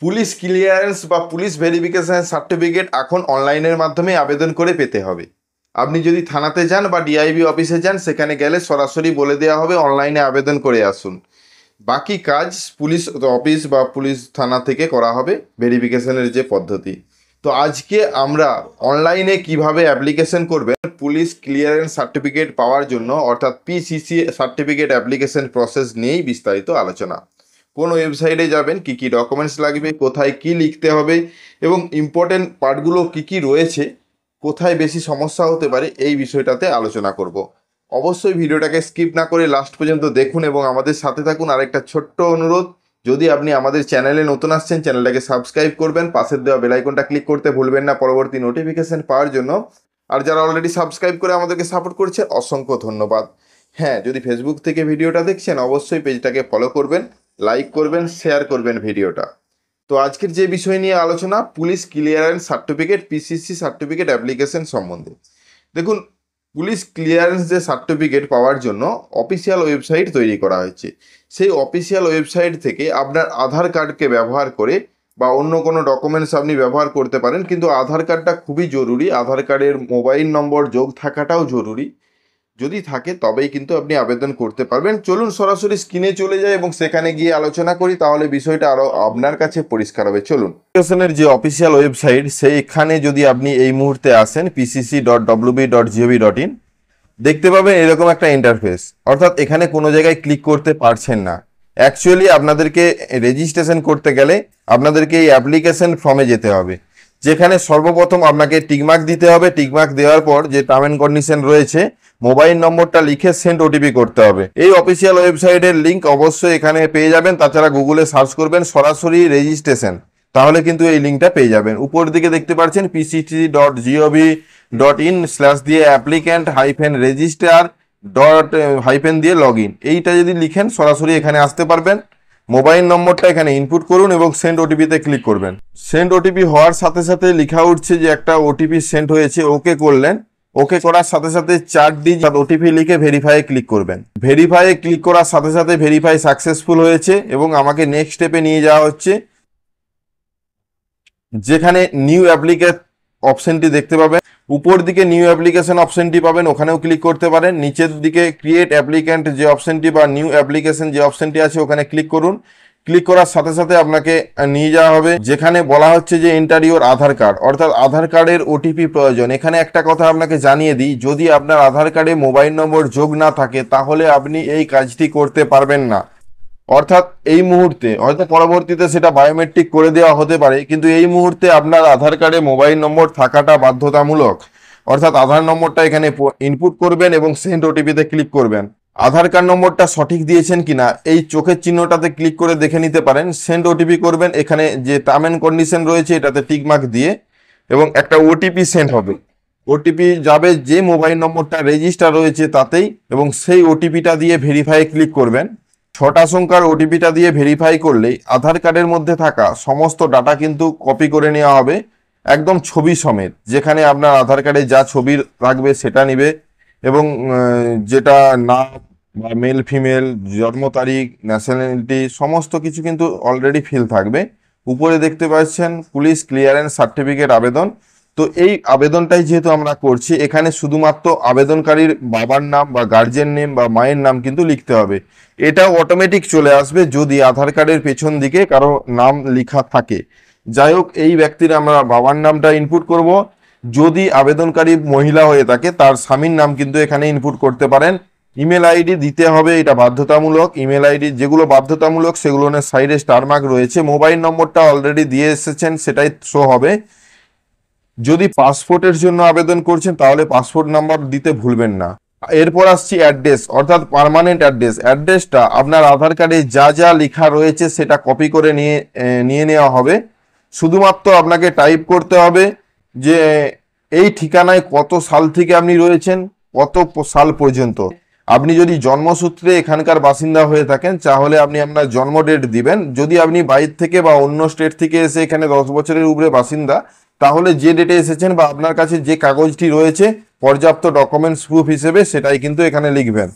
Police clearance বা police verification certificate এখন অনলাইনের মাধ্যমে আবেদন করে পেতে হবে। আপনি যদি থানাতে যান বা ডিআইবি অফিসে যান, সেখানে গেলে সরাসরি বলে দেওয়া হবে অনলাইনে আবেদন করে আসুন। বাকি কাজ পুলিশ অফিস বা পুলিশ থানা থেকে করা হবে, ভেরিফিকেশনের যে পদ্ধতি। তো আজকে আমরা অনলাইনে কিভাবে অ্যাপ্লিকেশন করবেন পুলিশ ক্লিয়ারেন্স সার্টিফিকেট পাওয়ার জন্য, অর্থাৎ পিসিসি সার্টিফিকেট অ্যাপ্লিকেশন প্রসেস নিয়েই বিস্তারিত আলোচনা। কোন ওয়েবসাইটে যাবেন, কি কি ডকুমেন্টস লাগবে, কোথায় কি লিখতে হবে এবং ইম্পর্টেন্ট পার্টগুলো কি কি রয়েছে, কোথায় বেশি সমস্যা হতে পারে, এই বিষয়টাতে আলোচনা করব। অবশ্যই ভিডিওটাকে স্কিপ না করে লাস্ট পর্যন্ত দেখুন এবং আমাদের সাথে থাকুন। আরেকটা ছোট্ট অনুরোধ, যদি আপনি আমাদের চ্যানেলে নতুন আসছেন, চ্যানেলটাকে সাবস্ক্রাইব করবেন, পাশের দেওয়া বেল আইকনটা ক্লিক করতে ভুলবেন না পরবর্তী নোটিফিকেশন পাওয়ার জন্য। আর যারা অলরেডি সাবস্ক্রাইব করে আমাদেরকে সাপোর্ট করছে, অসংখ্য ধন্যবাদ। হ্যাঁ, যদি ফেসবুক থেকে ভিডিওটা দেখছেন, অবশ্যই পেজটাকে ফলো করবেন, লাইক করবেন, শেয়ার করবেন ভিডিওটা। তো আজকের যে বিষয় নিয়ে আলোচনা, police clearance certificate PCC certificate application সম্বন্ধে। দেখুন, পুলিশ ক্লিয়ারেন্স যে সার্টিফিকেট পাওয়ার জন্য অফিসিয়াল ওয়েবসাইট তৈরি করা হয়েছে। সেই অফিসিয়াল ওয়েবসাইট থেকে আপনার আধার কার্ডকে ব্যবহার করে বা অন্য কোনো ডকুমেন্টস আপনি ব্যবহার করতে পারেন, কিন্তু আধার কার্ডটা খুবই জরুরি। আধার কার্ডের মোবাইল নম্বর যোগ থাকাটাও জরুরি। যদি থাকে তবেই কিন্তু আপনি আবেদন করতে পারবেন। চলুন সরাসরি স্ক্রিনে চলে যাই এবং সেখানে গিয়ে আলোচনা করি, তাহলে বিষয়টা আরও আপনার কাছে পরিষ্কার হবে। চলুন, এর যে অফিসিয়াল ওয়েবসাইট, সেইখানে যদি আপনি এই মুহূর্তে আসেন pcc.wb.gov.in, দেখতে পাবেন এরকম একটা ইন্টারফেস। অর্থাৎ এখানে কোনো জায়গায় ক্লিক করতে পারছেন না। অ্যাকচুয়ালি আপনাদেরকে রেজিস্ট্রেশন করতে গেলে আপনাদেরকে এই অ্যাপ্লিকেশন ফর্মে যেতে হবে, যেখানে সর্বপ্রথম আপনাকে টিকমার্ক দিতে হবে। টিকমার্ক দেওয়ার পর যে টার্ম অ্যান্ড কন্ডিশন রয়েছে, মোবাইল নম্বরটা লিখে সেন্ড ওটিপি করতে হবে। এই অফিসিয়াল ওয়েবসাইটের লিঙ্ক অবশ্যই এখানে পেয়ে যাবেন। তাছাড়া গুগলে সার্চ করবেন সরাসরি রেজিস্ট্রেশন, তাহলে কিন্তু এই লিঙ্কটা পেয়ে যাবেন। উপর দিকে দেখতে পাচ্ছেন pct.gov.in/ দিয়ে অ্যাপ্লিক্যান্ট -রেজিস্টার দিয়ে লগ ইন, এইটা যদি লিখেন সরাসরি এখানে আসতে পারবেন। মোবাইল নম্বরটা এখানে ইনপুট করুন এবং সেন্ড ওটিপিতে ক্লিক করবেন। সেন্ড ওটিপি হওয়ার সাথে সাথে লেখা উঠছে যে একটা ওটিপি সেন্ড হয়েছে, ওকে করলেন। ওকে করার সাথে সাথে 4 ডিজিট ওটিপি লিখে ভেরিফাই ক্লিক করবেন। ভেরিফাই ক্লিক করার সাথে সাথে ভেরিফাই সাকসেসফুল হয়েছে এবং আমাকে নেক্সট স্টেপে নিয়ে যাওয়া হচ্ছে, যেখানে নিউ অ্যাপ্লিকেশন অপশনটি দেখতে পাবেন। উপর দিকে নিউ অ্যাপ্লিকেশন অপশনটি পাবেন, ওখানেও ক্লিক করতে পারেন। নিচের দিকে ক্রিয়েট অ্যাপ্লিক্যান্ট যে অপশনটি বা নিউ অ্যাপ্লিকেশন যে অপশনটি আছে, ওখানে ক্লিক করুন। ক্লিক করার সাথে সাথে আপনাকে নিয়ে যাওয়া হবে যেখানে বলা হচ্ছে যে এন্টার ইউর আধার কার্ড, অর্থাৎ আধার কার্ডের ওটিপি প্রয়োজন। এখানে একটা কথা আপনাকে জানিয়ে দিই, যদি আপনার আধার কার্ডে মোবাইল নম্বর যোগ না থাকে তাহলে আপনি এই কাজটি করতে পারবেন না। অর্থাৎ এই মুহূর্তে, হয়তো পরবর্তীতে সেটা বায়োমেট্রিক করে দেওয়া হতে পারে, কিন্তু এই মুহূর্তে আপনার আধার কার্ডে মোবাইল নম্বর থাকাটা বাধ্যতামূলক। অর্থাৎ আধার নম্বরটা এখানে ইনপুট করবেন এবং সেন্ড ওটিপিতে ক্লিক করবেন। আধার কার্ড নম্বরটা সঠিক দিয়েছেন কিনা এই চোখের চিহ্নটাতে ক্লিক করে দেখে নিতে পারেন। সেন্ড ওটিপি করবেন, এখানে যে টার্ম অ্যান্ড কন্ডিশন রয়েছে এটাতে টিকমার্ক দিয়ে, এবং একটা ওটিপি সেন্ড হবে। ওটিপি যাবে যে মোবাইল নম্বরটা রেজিস্টার রয়েছে তাতেই, এবং সেই ওটিপিটা দিয়ে ভেরিফাই ক্লিক করবেন। 6টা সংখ্যার ওটিপিটা দিয়ে ভেরিফাই করলেই আধার কার্ডের মধ্যে থাকা সমস্ত ডাটা কিন্তু কপি করে নেওয়া হবে, একদম ছবি সমেত। যেখানে আপনার আধার কার্ডে যা ছবি রাখবে সেটা নিবে, এবং যেটা নাম বা মেল ফিমেল, জন্ম তারিখ, ন্যাশনালিটি, সমস্ত কিছু কিন্তু অলরেডি ফিল থাকবে। উপরে দেখতে পাচ্ছেন পুলিশ ক্লিয়ারেন্স সার্টিফিকেট আবেদন। তো এই আবেদনটাই যেহেতু আমরা করছি, এখানে শুধুমাত্র আবেদনকারীর বাবার নাম বা গার্জেন নেম বা মায়ের নাম কিন্তু লিখতে হবে। এটা অটোমেটিক চলে আসবে যদি আধার কার্ডের পেছন দিকে কারো নাম লেখা থাকে। যাই হোক, এই ব্যক্তির আমরা বাবার নামটা ইনপুট করব। যদি আবেদনকারী মহিলা হয়ে থাকে তার স্বামীর নাম কিন্তু এখানে ইনপুট করতে পারেন। ইমেল আইডি দিতে হবে, এটা বাধ্যতামূলক। ইমেল আইডি যেগুলো বাধ্যতামূলক সেগুলো সাইডে স্টার মার্ক রয়েছে। মোবাইল নম্বরটা অলরেডি দিয়ে এসেছেন, সেটাই শো হবে। যদি পাসপোর্টের জন্য আবেদন করছেন তাহলে পাসপোর্ট নাম্বার দিতে ভুলবেন না। এরপর আসছি অ্যাড্রেস, অর্থাৎ পার্মানেন্ট অ্যাড্রেস। অ্যাড্রেসটা আপনার আধার কার্ডে যা যা লেখা রয়েছে সেটা কপি করে নিয়ে নেওয়া হবে। শুধুমাত্র আপনাকে টাইপ করতে হবে যে এই ঠিকানায় কত সাল থেকে আপনি রয়েছেন, কত সাল পর্যন্ত। আপনি যদি জন্মসূত্রে এখানকার বাসিন্দা হয়ে থাকেন তাহলে আপনি আপনার জন্ম ডেট দিবেন। যদি আপনি বাইরে থেকে বা অন্য স্টেট থেকে এসে এখানে 10 বছরের উপরে বাসিন্দা, তাহলে যে ডেটে এসেছেন বা আপনার কাছে যে কাগজটি রয়েছে পর্যাপ্ত ডকুমেন্টস প্রুফ হিসেবে, সেটাই কিন্তু এখানে লিখবেন।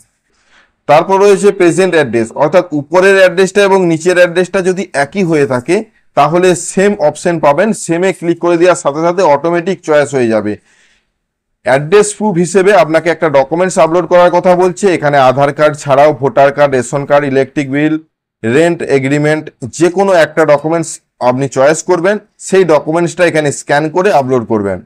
তারপর রয়েছে প্রেজেন্ট অ্যাড্রেস, অর্থাৎ উপরের অ্যাড্রেসটা এবং নিচের অ্যাড্রেসটা যদি একই হয়ে থাকে তাহলে সেম অপশন পাবেন, সেমে ক্লিক করে দেওয়ার সাথে সাথে অটোমেটিক চয়েস হয়ে যাবে। অ্যাড্রেস প্রুফ হিসেবে আপনাকে একটা ডকুমেন্টস আপলোড করার কথা বলছে। এখানে আধার কার্ড ছাড়াও voter card, ration card, electric bill, rent agreement, যে কোনো একটা ডকুমেন্টস আপনি চয়েস করবেন, সেই ডকুমেন্টসটা এখানে স্ক্যান করে আপলোড করবেন।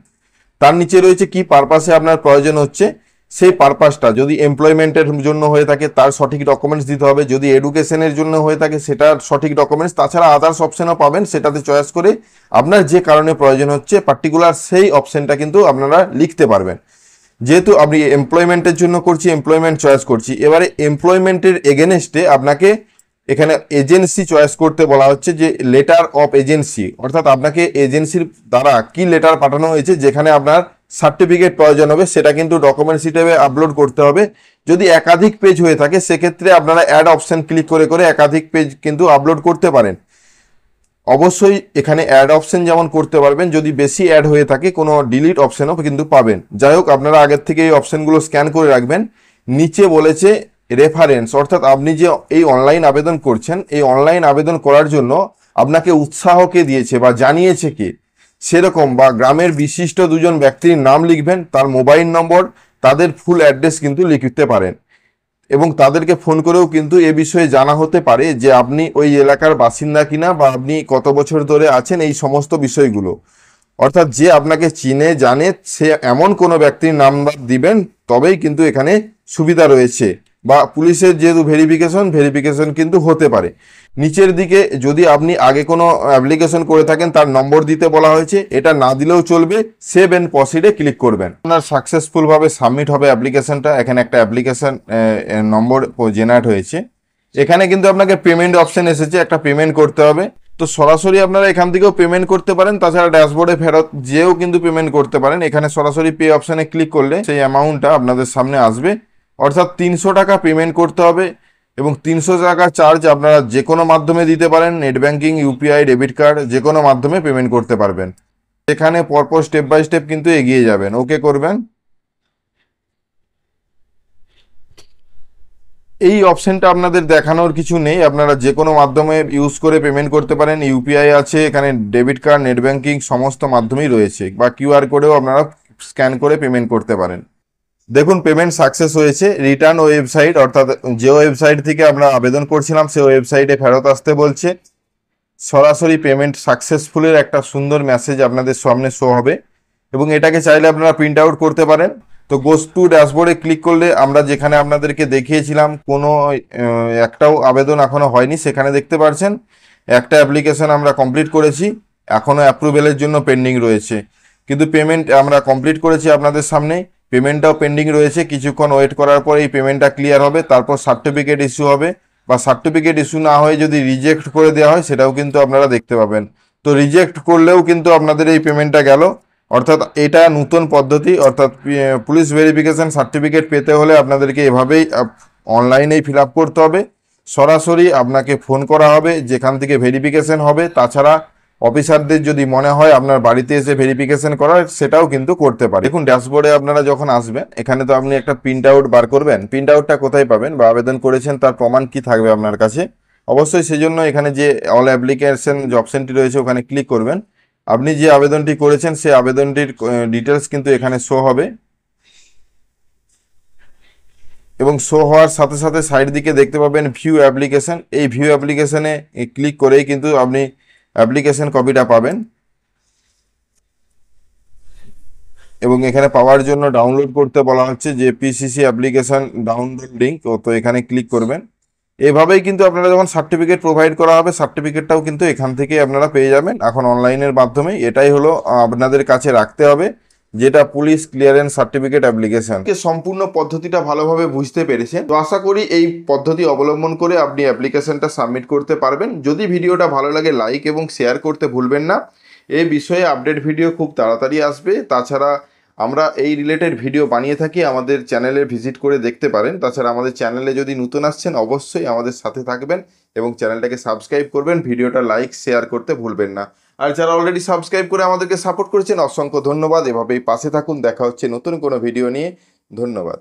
তার নিচে রয়েছে কি পারপাসে আপনার প্রয়োজন হচ্ছে, সেই পারপাসটা যদি এমপ্লয়মেন্টের জন্য হয়ে থাকে তার সঠিক ডকুমেন্টস দিতে হবে, যদি এডুকেশনের জন্য হয়ে থাকে সেটার সঠিক ডকুমেন্টস, তাছাড়া আদার্স অপশনও পাবেন, সেটাতে চয়েস করে আপনার যে কারণে প্রয়োজন হচ্ছে পার্টিকুলার সেই অপশনটা কিন্তু আপনারা লিখতে পারবেন। যেহেতু আপনি এমপ্লয়মেন্টের জন্য করছি, এমপ্লয়মেন্ট চয়েস করছি, এবারে এমপ্লয়মেন্টের এগেনস্টে আপনাকে এখানে এজেন্সি চয়েস করতে বলা হচ্ছে, যে লেটার অফ এজেন্সি, অর্থাৎ আপনাকে এজেন্সির দ্বারা কি লেটার পাঠানো হয়েছে যেখানে আপনার সার্টিফিকেট প্রয়োজন হবে, সেটা কিন্তু ডকুমেন্টস হিসেবে আপলোড করতে হবে। যদি একাধিক পেজ হয়ে থাকে সেক্ষেত্রে আপনারা অ্যাড অপশন ক্লিক করে করে একাধিক পেজ কিন্তু আপলোড করতে পারেন। অবশ্যই এখানে অ্যাড অপশন যেমন করতে পারবেন, যদি বেশি অ্যাড হয়ে থাকে কোনো ডিলিট অপশনও কিন্তু পাবেন। যাই হোক, আপনারা আগের থেকে এই অপশনগুলো স্ক্যান করে রাখবেন। নিচে বলেছে রেফারেন্স, অর্থাৎ আপনি যে এই অনলাইন আবেদন করছেন, এই অনলাইন আবেদন করার জন্য আপনাকে উৎসাহ কে দিয়েছে বা জানিয়েছে কে, সেরকম বা গ্রামের বিশিষ্ট দুজন ব্যক্তির নাম লিখবেন, তার মোবাইল নম্বর, তাদের ফুল অ্যাড্রেস কিন্তু লিখতে পারেন, এবং তাদেরকে ফোন করেও কিন্তু এ বিষয়ে জানা হতে পারে যে আপনি ওই এলাকার বাসিন্দা কিনা বা আপনি কত বছর ধরে আছেন, এই সমস্ত বিষয়গুলো। অর্থাৎ যে আপনাকে চিনে জানে সে এমন কোনো ব্যক্তির নাম্বার দিবেন, তবেই কিন্তু এখানে সুবিধা রয়েছে। বা পুলিশের যেহেতু ভেরিফিকেশন কিন্তু হতে পারে। নিচের দিকে যদি আপনি আগে কোনো অ্যাপ্লিকেশন করে থাকেন তার নম্বর দিতে বলা হয়েছে, এটা না দিলেও চলবে, সেভ এন্ড প্রসিডে ক্লিক করবেন। আপনার সাকসেসফুলভাবে সাবমিট হবে অ্যাপ্লিকেশনটা। এখানে একটা অ্যাপ্লিকেশন নম্বর জেনারেট হয়েছে। এখানে কিন্তু আপনাকে পেমেন্ট অপশন এসেছে, একটা পেমেন্ট করতে হবে। তো সরাসরি আপনারা এখান থেকেও পেমেন্ট করতে পারেন, তাছাড়া ড্যাশবোর্ডে ফেরত যেও কিন্তু পেমেন্ট করতে পারেন। এখানে সরাসরি পে অপশনে ক্লিক করলে সেই অ্যামাউন্টটা আপনাদের সামনে আসবে, অর্থাৎ 300 টাকা পেমেন্ট করতে হবে। এবং 300 টাকা চার্জ আপনারা যে কোনো মাধ্যমে দিতে পারেন, net banking, UPI, debit card, যে কোনো মাধ্যমে পেমেন্ট করতে পারবেন। এখানে পরপর স্টেপ বাই স্টেপ কিন্তু এগিয়ে যাবেন, ওকে করবেন। এই অপশনটা আপনাদের দেখানোর কিছু নেই, আপনারা যে কোনো মাধ্যমে ইউজ করে পেমেন্ট করতে পারেন। ইউপিআই আছে, এখানে ডেবিট কার্ড, নেট ব্যাঙ্কিং সমস্ত মাধ্যমেই রয়েছে, বা কিউআর কোডেও আপনারা স্ক্যান করে পেমেন্ট করতে পারেন। দেখুন পেমেন্ট সাকসেস হয়েছে। রিটার্ন ওয়েবসাইট, অর্থাৎ যে ওয়েবসাইট থেকে আমরা আবেদন করছিলাম সেই ওয়েবসাইটে ফেরত আসতে বলছে। সরাসরি পেমেন্ট সাকসেসফুলের একটা সুন্দর মেসেজ আপনাদের সামনে শো হবে, এবং এটাকে চাইলে আপনারা প্রিন্ট আউট করতে পারেন। তো গোস টু ড্যাশবোর্ডে ক্লিক করলে আমরা যেখানে আপনাদেরকে দেখিয়েছিলাম কোনো একটাও আবেদন এখনো হয়নি, সেখানে দেখতে পাচ্ছেন একটা অ্যাপ্লিকেশন আমরা কমপ্লিট করেছি, এখনো অ্যাপ্রুভেলের জন্য পেন্ডিং রয়েছে। কিন্তু পেমেন্ট আমরা কমপ্লিট করেছি আপনাদের সামনে, পেমেন্টটাও পেন্ডিং রয়েছে। কিছুক্ষণ ওয়েট করার পর এই পেমেন্টটা ক্লিয়ার হবে, তারপর সার্টিফিকেট ইস্যু হবে, বা সার্টিফিকেট ইস্যু না হয়ে যদি রিজেক্ট করে দেওয়া হয় সেটাও কিন্তু আপনারা দেখতে পাবেন। তো রিজেক্ট করলেও কিন্তু আপনাদের এই পেমেন্টটা গেল। অর্থাৎ এটা নতুন পদ্ধতি, অর্থাৎ পুলিশ ভেরিফিকেশন সার্টিফিকেট পেতে হলে আপনাদেরকে এভাবেই অনলাইনেই ফিল আপ করতে হবে। সরাসরি আপনাকে ফোন করা হবে যেখান থেকে ভেরিফিকেশন হবে, তাছাড়া অফিসারদের যদি মনে হয় আপনার বাড়িতে এসে ভেরিফিকেশন করার, সেটাও কিন্তু করতে পারে। দেখুন ড্যাশবোর্ডে আপনারা যখন আসবেন, এখানে তো আপনি একটা প্রিন্ট আউট বার করবেন। প্রিন্ট আউটটা কোথায় পাবেন, বা আবেদন করেছেন তার প্রমাণ কি থাকবে আপনার কাছে, অবশ্যই সেজন্য এখানে যে অল অ্যাপ্লিকেশন যে অপশনটি রয়েছে ওখানে ক্লিক করবেন। আপনি যে আবেদনটি করেছেন সেই আবেদনটির ডিটেলস কিন্তু এখানে শো হবে, এবং শো হওয়ার সাথে সাথে সাইড দিকে দেখতে পাবেন ভিউ অ্যাপ্লিকেশন। এই ভিউ অ্যাপ্লিকেশনে ক্লিক করেই কিন্তু আপনি অ্যাপ্লিকেশন কপিটা পাবেন, এবং এখানে পাওয়ার জন্য ডাউনলোড করতে বলা হচ্ছে যে পিসিসি অ্যাপ্লিকেশন ডাউনলোড লিঙ্ক, তো এখানে ক্লিক করবেন। এভাবেই কিন্তু আপনারা যখন সার্টিফিকেট প্রোভাইড করা হবে, সার্টিফিকেটটাও কিন্তু এখান থেকে আপনারা পেয়ে যাবেন এখন অনলাইনের মাধ্যমে। এটাই হলো আপনাদের কাছে রাখতে হবে, যেটা পুলিশ ক্লিয়ারেন্স সার্টিফিকেট অ্যাপ্লিকেশন। সম্পূর্ণ পদ্ধতিটা ভালোভাবে বুঝতে পেরেছেন, তো আশা করি এই পদ্ধতি অবলম্বন করে আপনি অ্যাপ্লিকেশনটা সাবমিট করতে পারবেন। যদি ভিডিওটা ভালো লাগে লাইক এবং শেয়ার করতে ভুলবেন না। এই বিষয়ে আপডেট ভিডিও খুব তাড়াতাড়ি আসবে। তাছাড়া আমরা এই রিলেটেড ভিডিও বানিয়ে থাকি, আমাদের চ্যানেলে ভিজিট করে দেখতে পারেন। তাছাড়া আমাদের চ্যানেলে যদি নতুন আসছেন অবশ্যই আমাদের সাথে থাকবেন এবং চ্যানেলটাকে সাবস্ক্রাইব করবেন, ভিডিওটা লাইক শেয়ার করতে ভুলবেন না। আর যারা অলরেডি সাবস্ক্রাইব করে আমাদেরকে সাপোর্ট করেছেন অসংখ্য ধন্যবাদ। এভাবেই পাশে থাকুন, দেখা হচ্ছে নতুন কোনো ভিডিও নিয়ে। ধন্যবাদ।